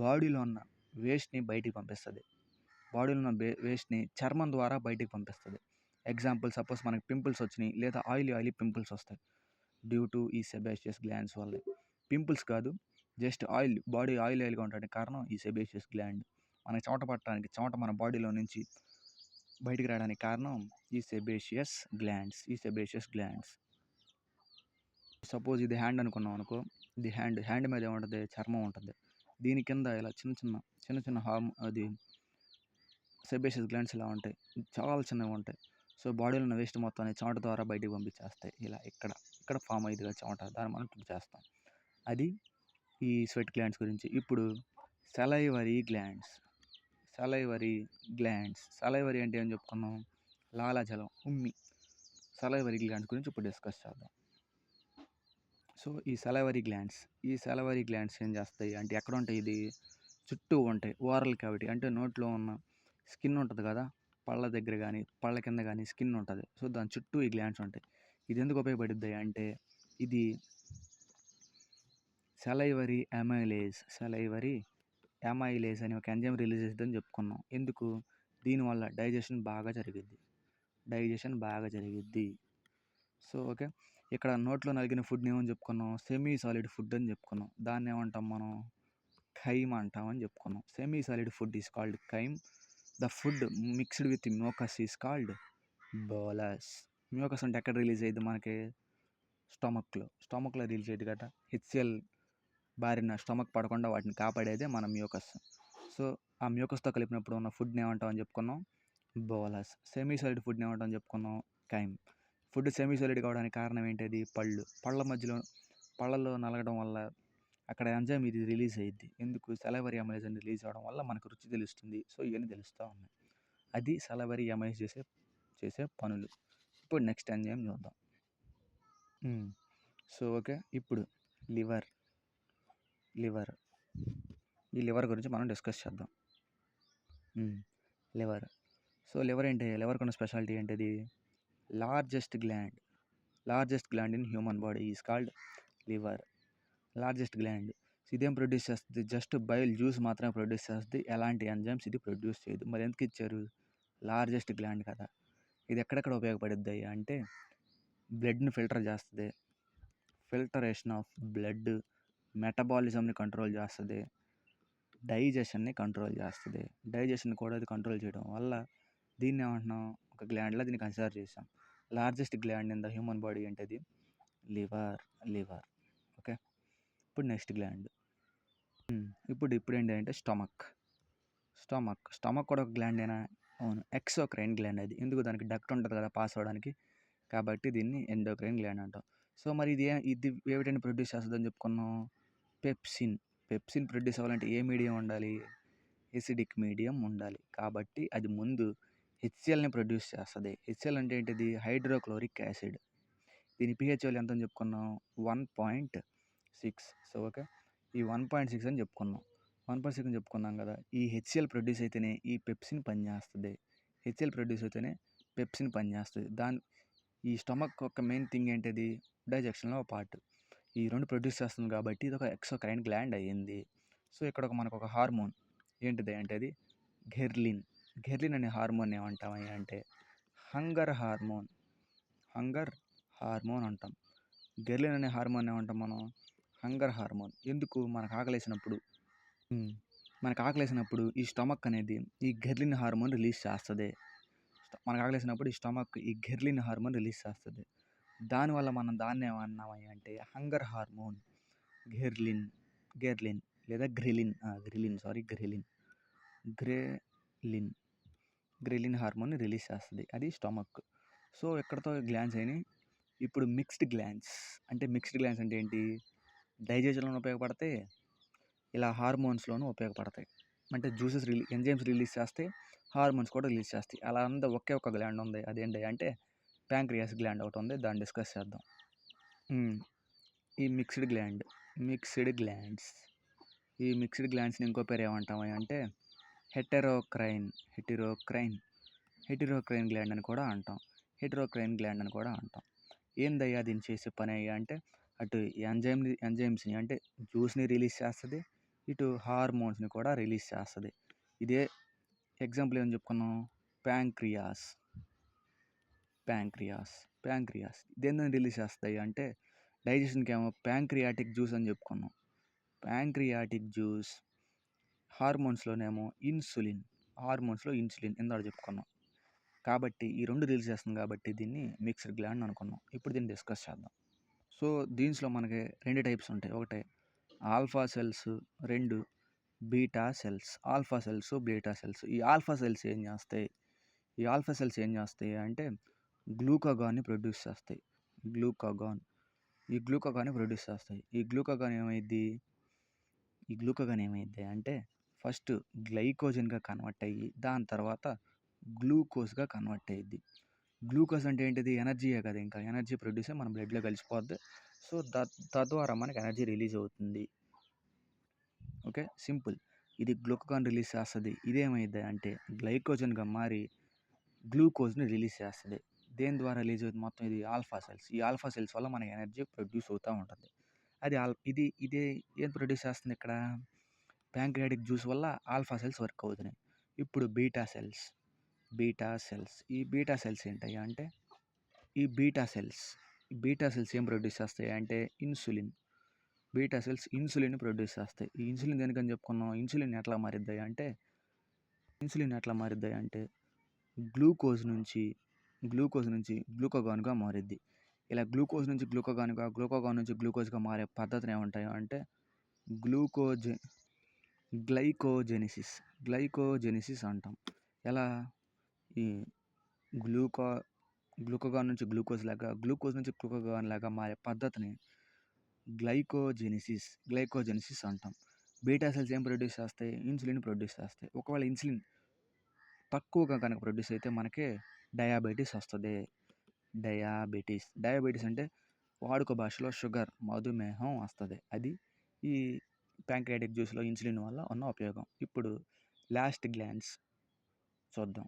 Speaker 1: బాడీలో ఉన్న వేస్ట్ని బయటికి పంపిస్తుంది. బాడీలో ఉన్న వేస్ట్ని చర్మం ద్వారా బయటికి పంపిస్తుంది. ఎగ్జాంపుల్, సపోజ్ మనకి పింపుల్స్ వచ్చినాయి లేదా ఆయిలీ పింపుల్స్ వస్తాయి డ్యూ టు ఈ సెబేషియస్ గ్లాండ్స్ వల్ల. పింపుల్స్ కాదు, జస్ట్ బాడీ ఆయిల్గా ఉండడానికి కారణం ఈ సెబేషియస్ గ్లాండ్. మనకి చెమట పట్టడానికి, చెమట మన బాడీలో నుంచి బయటికి రావడానికి కారణం ఈ సెబేషియస్ గ్లాండ్స్. సపోజ్ ఇది హ్యాండ్ అనుకున్నాం అనుకో, ఇది హ్యాండ్ మీద ఏముంటుంది? చర్మం ఉంటుంది. దీని కింద ఇలా చిన్న అది సెబేషియస్ గ్లాండ్స్ ఇలా ఉంటాయి, చాలా చిన్నగా ఉంటాయి. సో బాడీలో ఉన్న వేస్ట్ మొత్తాన్ని చెమట ద్వారా బయటికి పంపించేస్తాయి. ఇలా ఇక్కడ ఫామ్ అయ్యేదిగా చెమట, దాన్ని మనం ట్రిప్ చేస్తాం. అది ఈ స్వెట్ గ్లాండ్స్ గురించి. ఇప్పుడు సలైవరీ అంటే ఏం చెప్పుకున్నాం? లాలాజలం, ఉమ్మి. సలైవరీ గ్లాండ్స్ గురించి ఇప్పుడు డిస్కస్ చేద్దాం. సో ఈ సలైవరీ గ్లాండ్స్ ఏం చేస్తాయి అంటే ఎక్కడ ఉంటాయి? ఇది చుట్టూ ఉంటాయి. ఓరల్ క్యావిటీ అంటే నోట్లో ఉన్న స్కిన్ ఉంటుంది కదా, పళ్ళ దగ్గర కానీ పళ్ళ కింద కానీ స్కిన్ ఉంటుంది. సో దాని చుట్టూ ఈ గ్లాండ్స్ ఉంటాయి. ఇది ఎందుకు ఉపయోగపడుద్ది అంటే ఇది సలైవరీ అమైలేజ్ అని ఒక ఎంజైమ్ రిలీజ్ చేస్తుందని చెప్పుకున్నాం. ఎందుకు? దీనివల్ల డైజెషన్ బాగా జరిగిద్ది. సో ఓకే, ఇక్కడ నోట్లో నలిగిన ఫుడ్ని ఏమని చెప్పుకున్నాం? సెమీ సాలిడ్ ఫుడ్ అని చెప్పుకున్నాం. దాన్ని ఏమంటాం మనం? ఖైమ్ అంటామని చెప్పుకున్నాం. Semi solid food is called ఖైమ్. The food mixed with mucus is called bolus. Mucus అంటే ఎక్కడ రిలీజ్ అయ్యింది? మనకి స్టమక్లో రిలీజ్ అయ్యింది కదా. హెచ్సిఎల్ బారిన స్టమక్ పడకుండా వాటిని కాపాడేదే మన మ్యూకస్. సో ఆ మ్యూకస్తో కలిపినప్పుడు ఉన్న ఫుడ్ని ఏమంటామని చెప్పుకున్నాం? బోలస్. సెమీ సాలిడ్ ఫుడ్ని ఏమంటామని చెప్పుకున్నాం? ఖైమ్. ఫుడ్ సెమీ సాలిడ్ కావడానికి కారణం ఏంటిది? పళ్ళలో నలగడం వల్ల అక్కడ ఎంజైమ్ ఇది రిలీజ్ అయ్యిద్ది. ఎందుకు? సలైవరీ అమైలేజ్ అని రిలీజ్ అవ్వడం వల్ల మనకు రుచి తెలుస్తుంది. సో ఇవన్నీ తెలుస్తూ ఉన్నాయి. అది సలైవరీ అమైలేజ్ చేసే పనులు. ఇప్పుడు నెక్స్ట్ ఎంజైమ్ చూద్దాం. సో ఓకే, ఇప్పుడు లివర్. ఈ లివర్ గురించి మనం డిస్కస్ చేద్దాం. లివర్ ఏంటి? లివర్కి ఉన్న స్పెషాలిటీ ఏంటిది? Largest gland in human body is called liver. Largest gland. ఇదేం ప్రొడ్యూస్ చేస్తుంది? జస్ట్ బైల్ జ్యూస్ మాత్రమే ప్రొడ్యూస్ చేస్తుంది. ఎలాంటి ఎంజైమ్స్ ఇది ప్రొడ్యూస్ చేయదు. మరి ఎందుకు ఇచ్చారు? లార్జెస్ట్ గ్లాండ్ కదా. ఇది ఎక్కడెక్కడ ఉపయోగపడుద్ది అంటే బ్లడ్ని ఫిల్టర్ చేస్తుంది, ఫిల్టరేషన్ ఆఫ్ బ్లడ్, మెటబాలిజంని కంట్రోల్ చేస్తుంది, డైజెషన్ని కంట్రోల్ చేస్తుంది. డైజెషన్ కూడా అది కంట్రోల్ చేయడం వల్ల దీన్ని ఏమంటున్నాం? ఒక గ్లాండ్లా దీన్ని కన్సిడర్ చేసాం. Largest gland in the human body ఏంటది? లివర్. లివర్. ఓకే. ఇప్పుడు నెక్స్ట్ గ్లాండ్. ఇప్పుడు ఏంటంటే స్టమక్ కూడా ఒక గ్లాండేనా? అవును. ఎక్సోక్రైన్ గ్లాండ్ అది. ఎందుకు? దానికి డక్ట్ ఉంటుంది కదా పాస్ అవ్వడానికి. కాబట్టి దీన్ని ఎండోక్రైన్ గ్లాండ్ అంటాం. సో మరి ఇది ఏమిటని ప్రొడ్యూస్ చేస్తుందని చెప్పుకున్నాం? పెప్సిన్. పెప్సిన్ ప్రొడ్యూస్ అవ్వాలంటే ఏ మీడియం ఉండాలి? ఎసిడిక్ మీడియం ఉండాలి. కాబట్టి అది ముందు హెచ్సిఎల్ని ప్రొడ్యూస్ చేస్తుంది. హెచ్సిఎల్ అంటే ఏంటిది? Hydrochloric acid. దీని పిహెచ్ వాల్యూ ఎంత అని చెప్పుకున్నాం? 1.6. సో ఓకే, ఈ 1.6 అని చెప్పుకున్నాం. 1.6 అని చెప్పుకున్నాం కదా. ఈ హెచ్సిఎల్ ప్రొడ్యూస్ అయితేనే ఈ పెప్సిన్ పనిచేస్తుంది. హెచ్సిఎల్ ప్రొడ్యూస్ అయితేనే పెప్సిన్ పనిచేస్తుంది. ఈ స్టమక్ యొక్క మెయిన్ థింగ్ ఏంటిది? డైజెషన్లో పార్ట్. ఈ రెండు ప్రొడ్యూస్ చేస్తుంది కాబట్టి ఇది ఒక ఎక్సోక్రైన్ గ్లాండ్ అయ్యింది. సో ఇక్కడ మనకు ఒక హార్మోన్ ఏంటిది అంటే అది ఘెర్లిన్. ఘెర్లిన్ అనే హార్మోన్ ఏమంటామని అంటే హంగర్ హార్మోన్. హంగర్ హార్మోన్ అంటాం. ఘెర్లిన్ అనే హార్మోన్ ఏమంటాం మనం? Hunger hormone. ఎందుకు? మనకు ఆకలేసినప్పుడు ఈ స్టమక్ అనేది ఈ ఘెర్లిన్ హార్మోన్ రిలీజ్ చేస్తుంది. మనకు ఆకలేసినప్పుడు ఈ స్టమక్ ఈ ఘెర్లిన్ హార్మోన్ రిలీజ్ చేస్తుంది. దానివల్ల మనం దాన్ని ఏమన్నామని అంటే హంగర్ హార్మోన్. ఘెర్లిన్ లేదా గ్రెలిన్. గ్రెలిన్ హార్మోన్ రిలీజ్ చేస్తుంది. అది స్టమక్. సో ఎక్కడితో గ్లాండ్స్ అయినాయి. ఇప్పుడు మిక్స్డ్ గ్లాండ్స్ అంటే ఏంటి? డైజెషన్లో ఉపయోగపడతాయి, ఇలా హార్మోన్స్లోనూ ఉపయోగపడతాయి. అంటే ఎంజైమ్స్ రిలీజ్ చేస్తాయి, హార్మోన్స్ కూడా రిలీజ్ చేస్తాయి. అలా అంతా ఒకే ఒక గ్లాండ్ ఉంది. అదేంటి అంటే ప్యాంక్రియాస్ గ్లాండ్ ఒకటి ఉంది. దాన్ని డిస్కస్ చేద్దాం. ఈ మిక్స్డ్ గ్లాండ్స్ని ఇంకో పేరు ఏమంటామని అంటే హెటెరోక్రైన్ గ్లాండ్ అని కూడా అంటాం. ఏందయ్యా దీన్ని చేసే పని అయ్యా అంటే అటు ఎంజైమ్స్ని అంటే జ్యూస్ని రిలీజ్ చేస్తుంది, ఇటు హార్మోన్స్ని కూడా రిలీజ్ చేస్తుంది. ఇదే ఎగ్జాంపుల్ ఏమని చెప్పుకున్నాం? ప్యాంక్రియాస్ దేని రిలీజ్ చేస్తాయి అంటే డైజెషన్కి ఏమో ప్యాంక్రియాటిక్ జ్యూస్ అని చెప్పుకున్నాం. Pancreatic juice. హార్మోన్స్లోనేమో ఇన్సులిన్ ఇందాక చెప్పుకున్నాం. కాబట్టి ఈ రెండు రిలీజ్ చేస్తుంది కాబట్టి దీన్ని మిక్స్డ్ గ్లాండ్ అనుకున్నాం. ఇప్పుడు దీన్ని డిస్కస్ చేద్దాం. సో దీంట్లో మనకి 2 టైప్స్ ఉంటాయి. ఒకటి ఆల్ఫా సెల్స్, 2 బీటా సెల్స్. ఈ ఆల్ఫా సెల్స్ ఏం చేస్తాయి అంటే గ్లూకాగాన్ని ప్రొడ్యూస్ చేస్తాయి. ఈ గ్లూకాగాన్ ఏమైద్ది అంటే ఫస్ట్ గ్లైకోజన్గా కన్వర్ట్ అయ్యి దాని తర్వాత గ్లూకోజ్గా కన్వర్ట్ అయ్యిద్ది. గ్లూకోజ్ అంటే ఏంటిది? ఎనర్జీయే కదా. ఇంకా ఎనర్జీ ప్రొడ్యూస్ మన బ్లడ్లో కలిసిపోద్ది. సో తద్వారా మనకి ఎనర్జీ రిలీజ్ అవుతుంది. Okay, simple. ఇది గ్లూకాగాన్ రిలీజ్ చేస్తుంది. ఇదేమైద్ది అంటే గ్లైకోజన్గా మారి గ్లూకోజ్ని రిలీజ్ చేస్తుంది. దేని ద్వారా రిలీజ్ అవుతుంది? మొత్తం ఇది ఆల్ఫా సెల్స్. ఈ ఆల్ఫా సెల్స్ వల్ల మనకి ఎనర్జీ ప్రొడ్యూస్ అవుతూ ఉంటుంది. ఇదే ఏం ప్రొడ్యూస్ చేస్తుంది ఇక్కడ? ప్యాంక్రియాటిక్ జ్యూస్ వల్ల ఆల్ఫా సెల్స్ వర్క్ అవుతున్నాయి. ఇప్పుడు బీటా సెల్స్. ఈ బీటా సెల్స్ ఏంటయ్యా అంటే ఈ బీటా సెల్స్ ఏం ప్రొడ్యూస్ చేస్తాయి అంటే insulin. Beta cells insulin produce చేస్తాయి. ఈ ఇన్సులిన్ దేనికని చెప్పుకున్నాం? ఇన్సులిన్ ఎట్లా మారిద్దాయి అంటే గ్లూకోజ్ నుంచి గ్లూకాగాన్గా మారిద్ది. ఇలా గ్లూకోజ్ నుంచి గ్లూకోజ్గా మారే పద్ధతిని ఏమంటాయో అంటే గ్లైకోజెనిసిస్ అంటాం. ఎలా? ఈ గ్లూకాగాన్ నుంచి గ్లూకోజ్ నుంచి గ్లూకాగాన్ లాగా మారే పద్ధతిని గ్లైకోజెనిసిస్ అంటాం. బీటా సెల్స్ ఏం ప్రొడ్యూస్ చేస్తాయి? ఇన్సులిన్ ప్రొడ్యూస్ చేస్తాయి. ఒకవేళ ఇన్సులిన్ తక్కువగా కనుక ప్రొడ్యూస్ అయితే మనకి డయాబెటీస్ వస్తుంది. డయాబెటీస్ అంటే వాడుక భాషలో షుగర్, మధుమేహం వస్తుంది. అది ఈ ప్యాంక్రియాటిక్ జ్యూస్లో ఇన్సులిన్ వల్ల ఉన్న ఉపయోగం. ఇప్పుడు లాస్ట్ గ్లాండ్స్ చూద్దాం.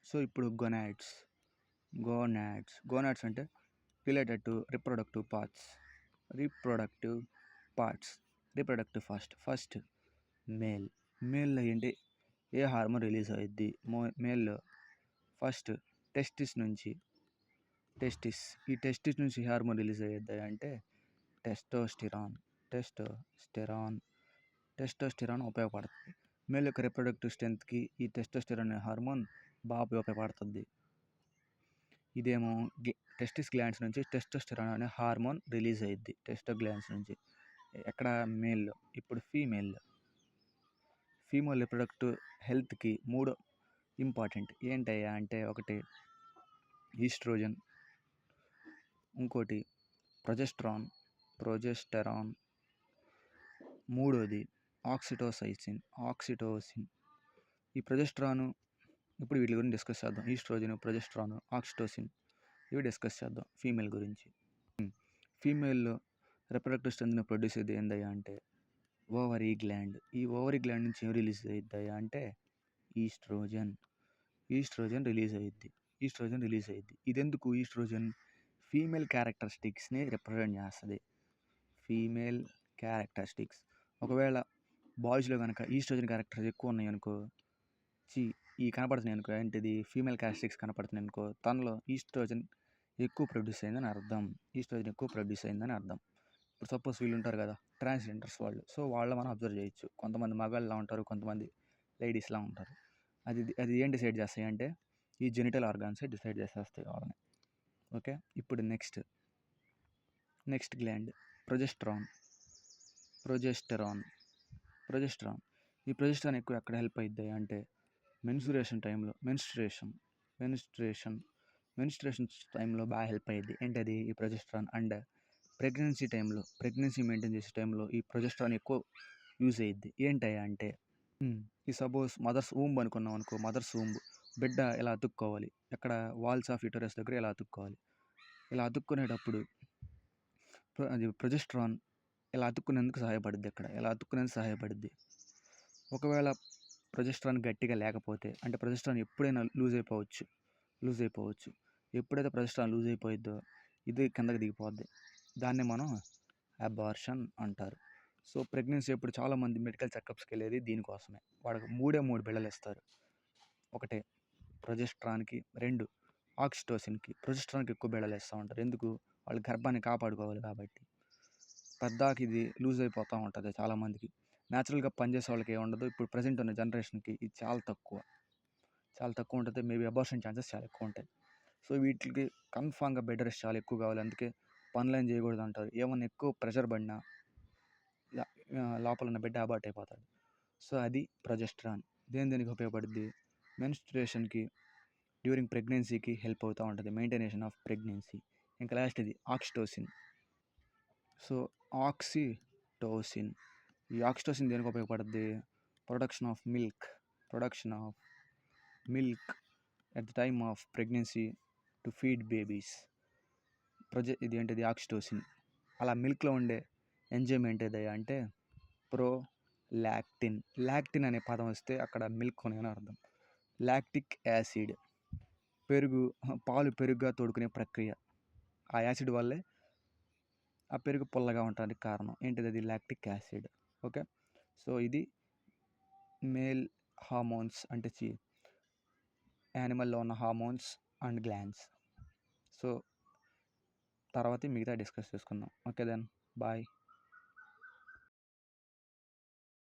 Speaker 1: సో ఇప్పుడు గోనాడ్స్ అంటే related to reproductive parts. First మేల్లో ఏంటి? ఏ హార్మోన్ రిలీజ్ అవుద్ది? మేల్లో ఫస్ట్ టెస్టిస్ నుంచి హార్మోన్ రిలీజ్ అయ్యిద్ది అంటే టెస్టోస్టిరాన్ ఉపయోగపడుతుంది. మేల్ యొక్క రిప్రొడక్టివ్ స్ట్రెంత్కి ఈ టెస్టోస్టిరాన్ అనే హార్మోన్ బాగా ఉపయోగపడుతుంది. ఇదేమో టెస్టిస్ గ్లాండ్స్ నుంచి టెస్టోస్టెరాన్ అనే హార్మోన్ రిలీజ్ అయ్యిద్ది టెస్టో గ్లాండ్స్ నుంచి. ఎక్కడ మేల్లో. ఇప్పుడు ఫీమేల్ రిప్రొడక్టివ్ హెల్త్కి 3 ఇంపార్టెంట్ ఏంటయ్యా అంటే, ఒకటి ఈస్ట్రోజన్, ఇంకోటి ప్రొజెస్టెరాన్, మూడోది ఆక్సిటోసిన్. ఈ ప్రొజెస్టెరాన్ ఇప్పుడు వీటి గురించి డిస్కస్ చేద్దాం. ఈస్ట్రోజన్, ప్రొజెస్టెరాన్, ఆక్సిటోసిన్ ఇవి డిస్కస్ చేద్దాం ఫీమేల్ గురించి. ఫీమేల్లో రిప్రొడక్టివ్ స్ట్రెంత్ని ప్రొడ్యూస్ అయ్యేది ఏందయ్యా అంటే ఓవరీ గ్లాండ్. ఈ ఓవరీ గ్లాండ్ నుంచి ఏం రిలీజ్ అవుతాయా అంటే ఈస్ట్రోజన్ రిలీజ్ అయ్యిద్ది. ఇదెందుకు ఈస్ట్రోజన్? ఫీమేల్ క్యారెక్టరిస్టిక్స్ని రిప్రజెంట్ చేస్తుంది. Female characteristics. ఒకవేళ బాయ్స్లో కనుక ఈస్ట్రోజన్ క్యారెక్టర్స్ ఎక్కువ ఉన్నాయి అనుకో, కనపడుతున్నాయి అనుకో, ఏంటిది ఫీమేల్ క్యారెక్టరిస్టిక్స్ కనపడుతున్నాయి అనుకో, తనలో ఈస్ట్రోజన్ ఎక్కువ ప్రొడ్యూస్ అయిందని అర్థం. ఇప్పుడు సపోజ్ వీళ్ళు ఉంటారు కదా, ట్రాన్స్జెండర్స్ వాళ్ళు. సో వాళ్ళు మనం అబ్జర్వ్ చేయొచ్చు. కొంతమంది మగాళ్ళలా ఉంటారు, కొంతమంది లేడీస్లా ఉంటారు. అది ఏం డిసైడ్ చేస్తాయి అంటే ఈ జెనిటల్ ఆర్గాన్సే డిసైడ్ చేసేస్తాయి వాళ్ళని. ఓకే, ఇప్పుడు నెక్స్ట్ గ్లాండ్ ప్రొజెస్టెరాన్. ఈ ప్రొజెస్టెరాన్ ఎక్కువ ఎక్కడ హెల్ప్ అవుతుంది అంటే మెన్స్ట్రుయేషన్ టైంలో బాగా హెల్ప్ అయ్యిద్ది. ఏంటది ఈ ప్రొజెస్టెరాన్. అండ్ ప్రెగ్నెన్సీ మెయింటైన్ చేసే టైంలో ఈ ప్రొజెస్టెరాన్ ఎక్కువ యూజ్ అయ్యిద్ది. ఏంటయ్యా అంటే ఈ సపోజ్ మదర్స్ ఊంబ్ అనుకున్నాం అనుకో, బిడ్డ ఇలా అతుక్కోవాలి, ఎక్కడ వాల్స్ ఆఫ్ యూటరస్ దగ్గర ఇలా అతుక్కోవాలి. ఇలా అతుక్కునేటప్పుడు అది ప్రొజెస్టెరాన్ ఇలా అతుక్కునేందుకు సహాయపడుద్ది. ఒకవేళ ప్రొజెస్టెరాన్ గట్టిగా లేకపోతే, అంటే ప్రొజెస్టెరాన్ ఎప్పుడైనా లూజ్ అయిపోవచ్చు. ఎప్పుడైతే ప్రొజెస్టెరాన్ లూజ్ అయిపోయిద్దో ఇది కిందకి దిగిపోద్ది. దాన్ని మనం అబార్షన్ అంటారు. సో ప్రెగ్నెన్సీ ఎప్పుడు చాలామంది మెడికల్ చెకప్స్కి వెళ్ళేది దీనికోసమే. వాడికి 3 బిళ్ళలు ఇస్తారు. ఒకటి ప్రొజెస్టెరాన్కి, 2 ఆక్సిటోసిన్కి. ప్రొజెస్టెరాన్కి ఎక్కువ బిళ్ళలు ఇస్తూ ఉంటారు. ఎందుకు? వాళ్ళ గర్భాన్ని కాపాడుకోవాలి కాబట్టి. పెద్దాక ఇది లూజ్ అయిపోతూ ఉంటుంది చాలామందికి. న్యాచురల్గా పనిచేసే వాళ్ళకి ఏముండదు. ఇప్పుడు ప్రజెంట్ ఉన్న జనరేషన్కి ఇది చాలా తక్కువ ఉంటుంది. మేబీ అబార్షన్ ఛాన్సెస్ చాలా ఎక్కువ ఉంటాయి. సో వీటికి కన్ఫామ్గా బెడ్ రెస్ట్ చాలా ఎక్కువ కావాలి. అందుకే పనులేం చేయకూడదు అంటారు. ఏమన్నా ఎక్కువ ప్రెషర్ పడినా లోపల ఉన్న బిడ్డ అబార్ట్ అయిపోతాడు. సో అది ప్రొజెస్టెరాన్. దేనికి ఉపయోగపడుద్ది? మెన్స్ట్రుయేషన్కి, డ్యూరింగ్ ప్రెగ్నెన్సీకి హెల్ప్ అవుతూ ఉంటుంది. మెయింటైనేషన్ ఆఫ్ ప్రెగ్నెన్సీ. ఇంకా లాస్ట్ ఇది ఆక్సిటోసిన్. సో ఈ ఆక్సిటోసిన్ దేనికి ఉపయోగపడుద్ది? Production of milk at the time of pregnancy to feed babies. ఇది ఏంటిది? ఆక్సిటోసిన్. అలా మిల్క్లో ఉండే ఎంజైమ్ ఏంటిదయ్యా అంటే లాక్టిన్ అనే పదం వస్తే అక్కడ మిల్క్ అని అర్థం. లాక్టిక్ యాసిడ్, పాలు పెరుగుగా తోడుకునే ప్రక్రియ. ఆ యాసిడ్ వల్లే ఆ పెరుగు పుల్లగా ఉండడానికి కారణం. ఏంటిది? అది లాక్టిక్ యాసిడ్. ఓకే, సో ఇది మేల్ హార్మోన్స్ అంటే యానిమల్లో ఉన్న హార్మోన్స్ అండ్ గ్లాండ్స్. సో తర్వాత మిగతా డిస్కస్ చేసుకుందాం. Okay then, bye.